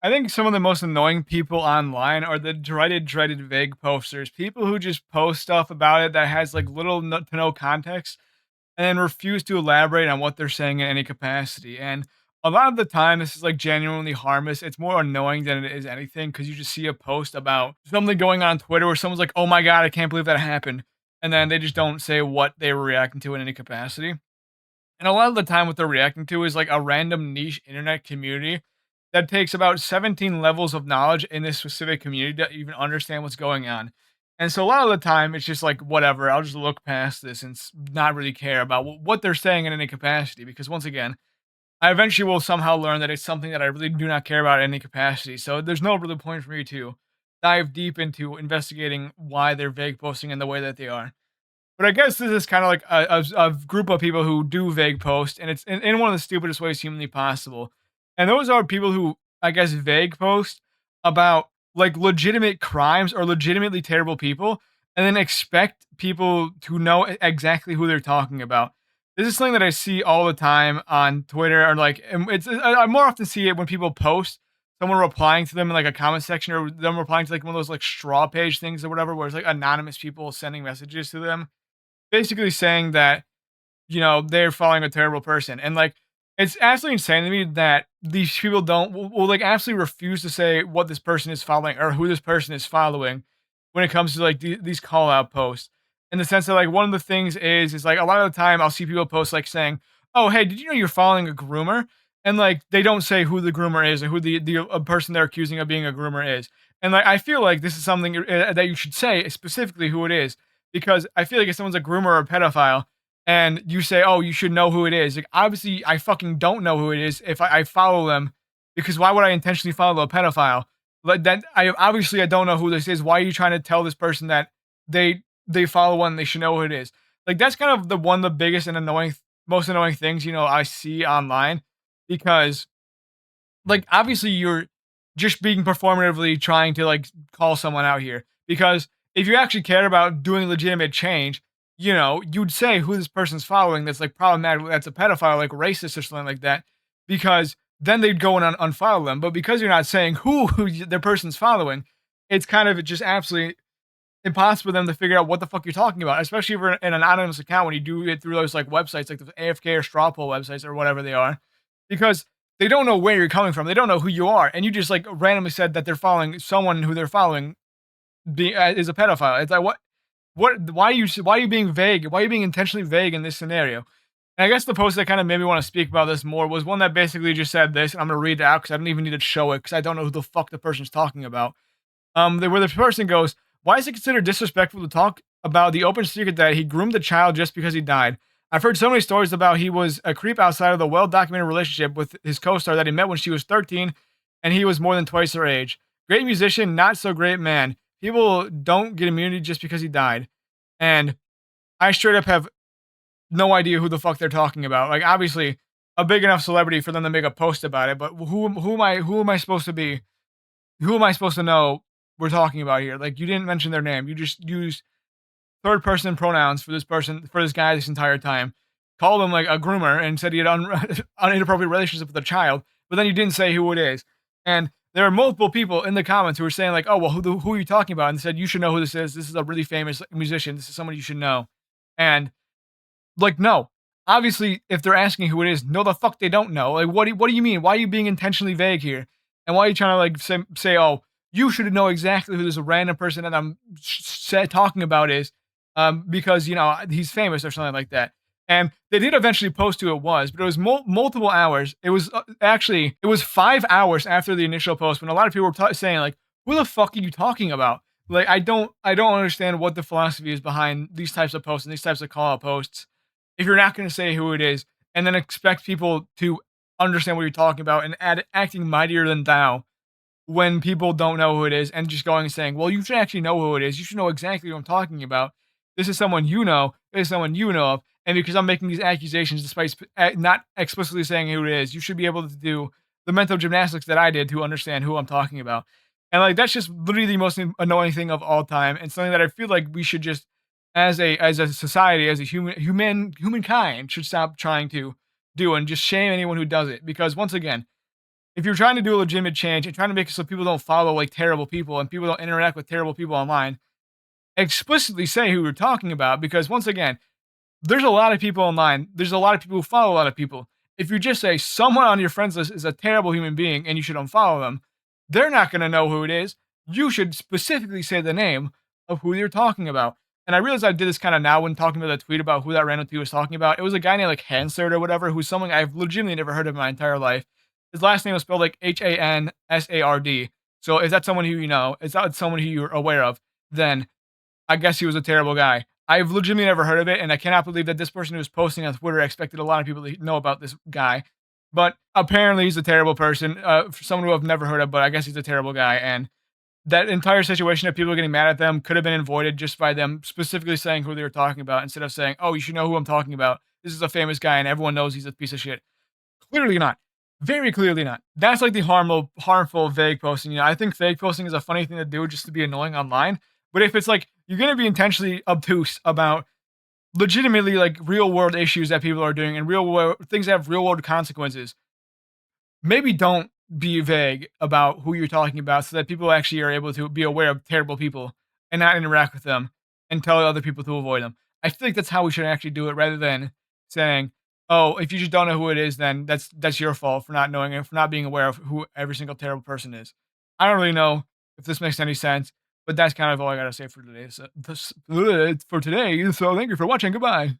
I think some of the most annoying people online are the dreaded vague posters. People who just post stuff about it that has like little to no context and then refuse to elaborate on what they're saying in any capacity. And a lot of the time, this is like genuinely harmless. It's more annoying than it is anything because you just see a post about something going on Twitter where someone's like, "Oh my god, I can't believe that happened," and then they just don't say what they were reacting to in any capacity. And a lot of the time, what they're reacting to is like a random niche internet community that takes about 17 levels of knowledge in this specific community to even understand what's going on. And so a lot of the time, it's just like, whatever, I'll just look past this and not really care about what they're saying in any capacity. Because once again, I eventually will somehow learn that it's something that I really do not care about in any capacity. So there's no really point for me to dive deep into investigating why they're vague posting in the way that they are. But I guess this is kind of like a group of people who do vague post, and it's in one of the stupidest ways humanly possible. And those are people who, I guess, vague post about like legitimate crimes or legitimately terrible people, and then expect people to know exactly who they're talking about. This is something that I see all the time on Twitter, or like, and I more often see it when people post someone replying to them in like a comment section, or them replying to like one of those like straw page things or whatever, where it's like anonymous people sending messages to them basically saying that, they're following a terrible person. And like, it's absolutely insane to me that these people will like absolutely refuse to say what this person is following or who this person is following when it comes to like these call out posts. In the sense that like one of the things is like a lot of the time I'll see people post like saying, "Oh, hey, did you know you're following a groomer?" And like they don't say who the groomer is or who the person they're accusing of being a groomer is. And like I feel like this is something that you should say specifically who it is, because I feel like if someone's a groomer or a pedophile and you say, "Oh, you should know who it is," like obviously I fucking don't know who it is if I follow them, because why would I intentionally follow a pedophile? Like that, I don't know who this is. Why are you trying to tell this person that they follow one, they should know who it is? Like that's kind of the one of the biggest and most annoying things I see online, because like obviously you're just being performatively trying to like call someone out here, because if you actually cared about doing legitimate change, you'd say who this person's following that's like problematic, that's a pedophile, like racist or something like that, because then they'd go and unfollow them. But because you're not saying who the person's following, it's kind of just absolutely impossible for them to figure out what the fuck you're talking about, especially if you're in an anonymous account when you do it through those like websites, like the AFK or straw poll websites or whatever they are, because they don't know where you're coming from. They don't know who you are, and you just like randomly said that they're following someone who they're following is a pedophile. It's like what? Why are you being vague? Why are you being intentionally vague in this scenario? And I guess the post that kind of made me want to speak about this more was one that basically just said this, and I'm gonna read it out because I don't even need to show it because I don't know who the fuck the person's talking about. Where the person goes, "Why is it considered disrespectful to talk about the open secret that he groomed a child just because he died? I've heard so many stories about he was a creep outside of the well-documented relationship with his co-star that he met when she was 13, and he was more than twice her age. Great musician, not so great man. People don't get immunity just because he died." And I straight up have no idea who the fuck they're talking about. Like, obviously, a big enough celebrity for them to make a post about it, but who am I supposed to be? Who am I supposed to know we're talking about here? Like, you didn't mention their name. You just used third person pronouns for this guy this entire time. Called him like a groomer and said he had an inappropriate relationship with a child, but then you didn't say who it is. And there are multiple people in the comments who are saying like, "Oh, well, who are you talking about?" And said, "You should know who this is. This is a really famous musician. This is someone you should know." And like, no. Obviously, if they're asking who it is, no, the fuck they don't know. Like, what do you mean? Why are you being intentionally vague here? And why are you trying to like say, "Oh, you should know exactly who this random person that I'm talking about is," because he's famous or something like that. And they did eventually post who it was, but it was multiple hours. It was actually it was 5 hours after the initial post when a lot of people were saying like, "Who the fuck are you talking about?" Like, I don't understand what the philosophy is behind these types of posts and these types of call out posts if you're not going to say who it is and then expect people to understand what you're talking about and acting mightier than thou when people don't know who it is, and just going and saying, "Well, you should actually know who it is. You should know exactly who I'm talking about. This is someone you know. This is someone you know of. And because I'm making these accusations despite not explicitly saying who it is, you should be able to do the mental gymnastics that I did to understand who I'm talking about." And like that's just literally the most annoying thing of all time, and something that I feel like we should just, as a society, as a humankind, should stop trying to do and just shame anyone who does it. Because once again, if you're trying to do a legitimate change and trying to make it so people don't follow like terrible people and people don't interact with terrible people online, explicitly say who you're talking about because once again, there's a lot of people online. There's a lot of people who follow a lot of people. If you just say someone on your friends list is a terrible human being and you should unfollow them, they're not going to know who it is. You should specifically say the name of who you're talking about. And I realized I did this kind of now when talking about the tweet about who that random tweet was talking about. It was a guy named like Hansard or whatever, who's someone I've legitimately never heard of in my entire life. His last name was spelled like Hansard. So if that's someone who you know, is that someone who you're aware of, then I guess he was a terrible guy. I've legitimately never heard of it, and I cannot believe that this person who was posting on Twitter expected a lot of people to know about this guy. But apparently, he's a terrible person. For someone who I've never heard of, but I guess he's a terrible guy. And that entire situation of people getting mad at them could have been avoided just by them specifically saying who they were talking about instead of saying, "Oh, you should know who I'm talking about. This is a famous guy, and everyone knows he's a piece of shit." Clearly not. Very clearly not. That's like the harmful vague posting. I think vague posting is a funny thing to do just to be annoying online. But if it's like you're gonna be intentionally obtuse about legitimately like real world issues that people are doing and real world things that have real world consequences, maybe don't be vague about who you're talking about so that people actually are able to be aware of terrible people and not interact with them and tell other people to avoid them. I think that's how we should actually do it rather than saying, "Oh, if you just don't know who it is, then that's your fault for not knowing it, for not being aware of who every single terrible person is." I don't really know if this makes any sense, but that's kind of all I gotta say for today. So, for today. So thank you for watching. Goodbye.